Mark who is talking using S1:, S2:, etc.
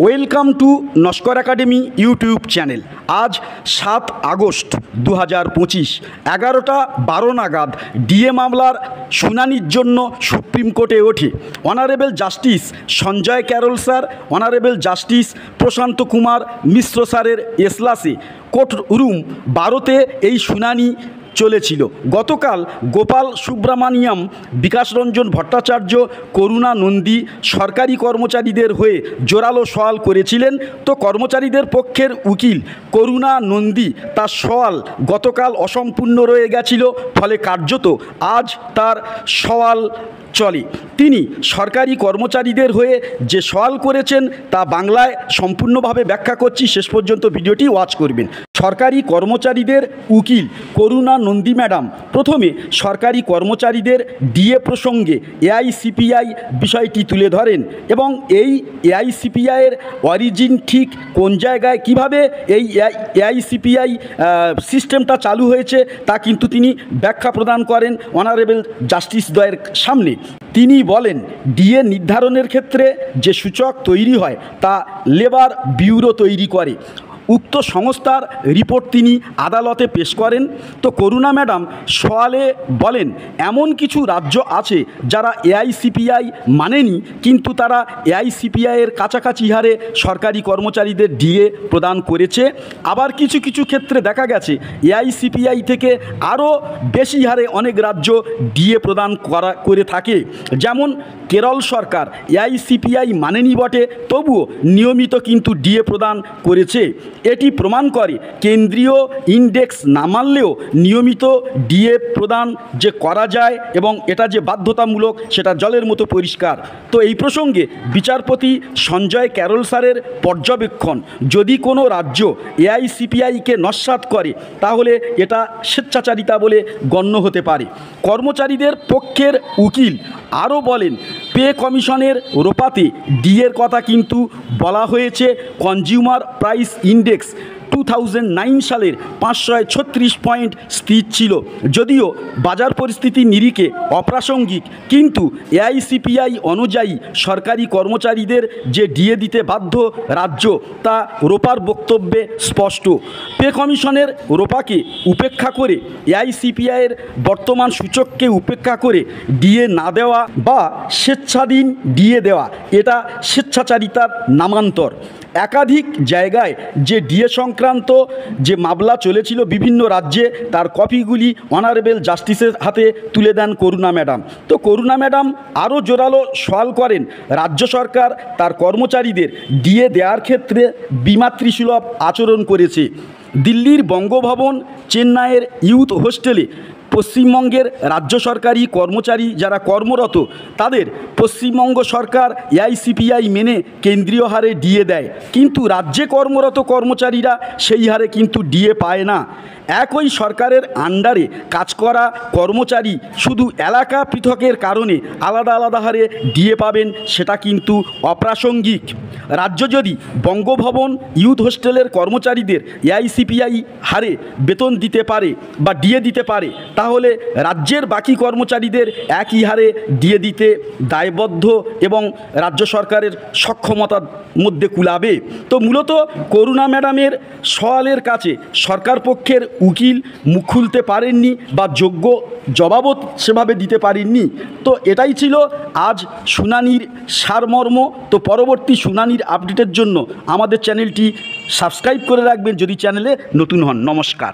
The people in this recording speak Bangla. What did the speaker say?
S1: Welcome to Naskar academy YouTube channel. আজ 7 আগস্ট 2025 11টা 12 নাগাদ ডিএ মামলার শুনানির জন্য সুপ্রিম কোর্টে ওঠে honourable justice Sanjay Karol sir, honourable justice Prashant Kumar Mishra স্যারের এজলাসে কোর্ট রুম 12তে এই শুনানি চলেছিল। গতকাল গোপাল সুব্রামানিয়াম, বিকাশ রঞ্জন ভট্টাচার্য, করুণা নন্দী সরকারি কর্মচারীদের হয়ে জোরালো সওয়াল করেছিলেন। তো কর্মচারীদের পক্ষের উকিল করুণা নন্দী তার সওয়াল গতকাল অসম্পূর্ণ রয়ে গেছিল, ফলে কার্যত আজ তার সওয়াল চলে। তিনি সরকারি কর্মচারীদের হয়ে যে সওয়াল করেছেন তা বাংলায় সম্পূর্ণভাবে ব্যাখ্যা করছি, শেষ পর্যন্ত ভিডিওটি ওয়াচ করবেন। সরকারি কর্মচারীদের উকিল করুণা নন্দী ম্যাডাম প্রথমে সরকারি কর্মচারীদের ডিএ প্রসঙ্গে এআইসিপিআই বিষয়টি তুলে ধরেন এবং এই এআইসিপিআইয়ের অরিজিন ঠিক কোন জায়গায়, কিভাবে এই এআইসিপিআই সিস্টেমটা চালু হয়েছে তা কিন্তু তিনি ব্যাখ্যা প্রদান করেন অনারেবল জাস্টিস দ্বয়ের সামনে। তিনি বলেন, ডিএ নির্ধারণের ক্ষেত্রে যে সূচক তৈরি হয় তা লেবার ব্যুরো তৈরি করে। উক্ত সংস্থার রিপোর্ট তিনি আদালতে পেশ করেন। তো করুণা ম্যাডাম সওয়ালে বলেন, এমন কিছু রাজ্য আছে যারা এআইসিপিআই মানেনি, কিন্তু তারা এআইসিপিআইয়ের কাছাকাছি হারে সরকারি কর্মচারীদের ডিএ প্রদান করেছে। আবার কিছু কিছু ক্ষেত্রে দেখা গেছে এআইসিপিআই থেকে আরও বেশি হারে অনেক রাজ্য ডিএ প্রদান করে থাকে। যেমন কেরল সরকার এআইসিপিআই মানেনি বটে, তবুও নিয়মিত কিন্তু ডিএ প্রদান করেছে। এটি প্রমাণ করে কেন্দ্রীয় ইন্ডেক্স না মানলেও নিয়মিত ডিএ প্রদান যে করা যায় এবং এটা যে বাধ্যতামূলক সেটা জলের মতো পরিষ্কার। তো এই প্রসঙ্গে বিচারপতি সঞ্জয় ক্যারল স্যারের পর্যবেক্ষণ, যদি কোনো রাজ্য এআইসিপিআইকে নস্যাৎ করে তাহলে এটা স্বেচ্ছাচারিতা বলে গণ্য হতে পারে। কর্মচারীদের পক্ষের উকিল আরও বলেন, পে কমিশনের রোপাতে ডিএর কথা কিন্তু বলা হয়েছে। কনজিউমার প্রাইস ইন্ডেক্স 2009 সালের 536 পয়েন্ট স্থির ছিল, যদিও বাজার পরিস্থিতির নিরিখে অপ্রাসঙ্গিক, কিন্তু এআইসিপিআই অনুযায়ী সরকারি কর্মচারীদের যে ডিএ দিতে বাধ্য রাজ্য তা রোপার বক্তব্যে স্পষ্ট। পে কমিশনের রোপাকে উপেক্ষা করে এআইসিপিআইয়ের বর্তমান সূচককে উপেক্ষা করে ডিএ না দেওয়া বা স্বেচ্ছাধীন ডিএ দেওয়া এটা স্বেচ্ছাচারিতার নামান্তর। একাধিক জায়গায় যে ডিএ সংক্রান্ত যে মামলা চলেছিল বিভিন্ন রাজ্যে, তার কপিগুলি অনারেবল জাস্টিসের হাতে তুলে দেন করুণা ম্যাডাম। তো করুণা ম্যাডাম আরও জোরালো সওয়াল করেন, রাজ্য সরকার তার কর্মচারীদের ডিএ দেওয়ার ক্ষেত্রে বিমাতৃসুলভ আচরণ করেছে। দিল্লির বঙ্গভবন, চেন্নাইয়ের ইউথ হোস্টেলে পশ্চিমবঙ্গের রাজ্য সরকারি কর্মচারী যারা কর্মরত তাদের পশ্চিমবঙ্গ সরকার এআইসিপিআই মেনে কেন্দ্রীয় হারে ডিএ দেয়, কিন্তু রাজ্যে কর্মরত কর্মচারীরা সেই হারে কিন্তু ডিএ পায় না। একই সরকারের আন্ডারে কাজ করা কর্মচারী শুধু এলাকা পৃথকের কারণে আলাদা আলাদা হারে ডিএ পাবেন, সেটা কিন্তু অপ্রাসঙ্গিক। রাজ্য যদি বঙ্গভবন ইউথ হোস্টেলের কর্মচারীদের এআইসিপিআই হারে বেতন দিতে পারে বা ডিএ দিতে পারে, তাহলে রাজ্যের বাকি কর্মচারীদের একই হারে ডিএ দিতে দায়বদ্ধ এবং রাজ্য সরকারের সক্ষমতার মধ্যে কুলাবে। তো মূলত করুণা ম্যাডামের সওয়ালের কাছে সরকার পক্ষের উকিল মুখ খুলতে পারেননি বা যোগ্য জবাবও সেভাবে দিতে পারেননি। তো এটাই ছিল আজ শুনানির সারমর্ম। তো পরবর্তী শুনানির আপডেটের জন্য আমাদের চ্যানেলটি সাবস্ক্রাইব করে রাখবেন যদি চ্যানেলে নতুন হন। নমস্কার।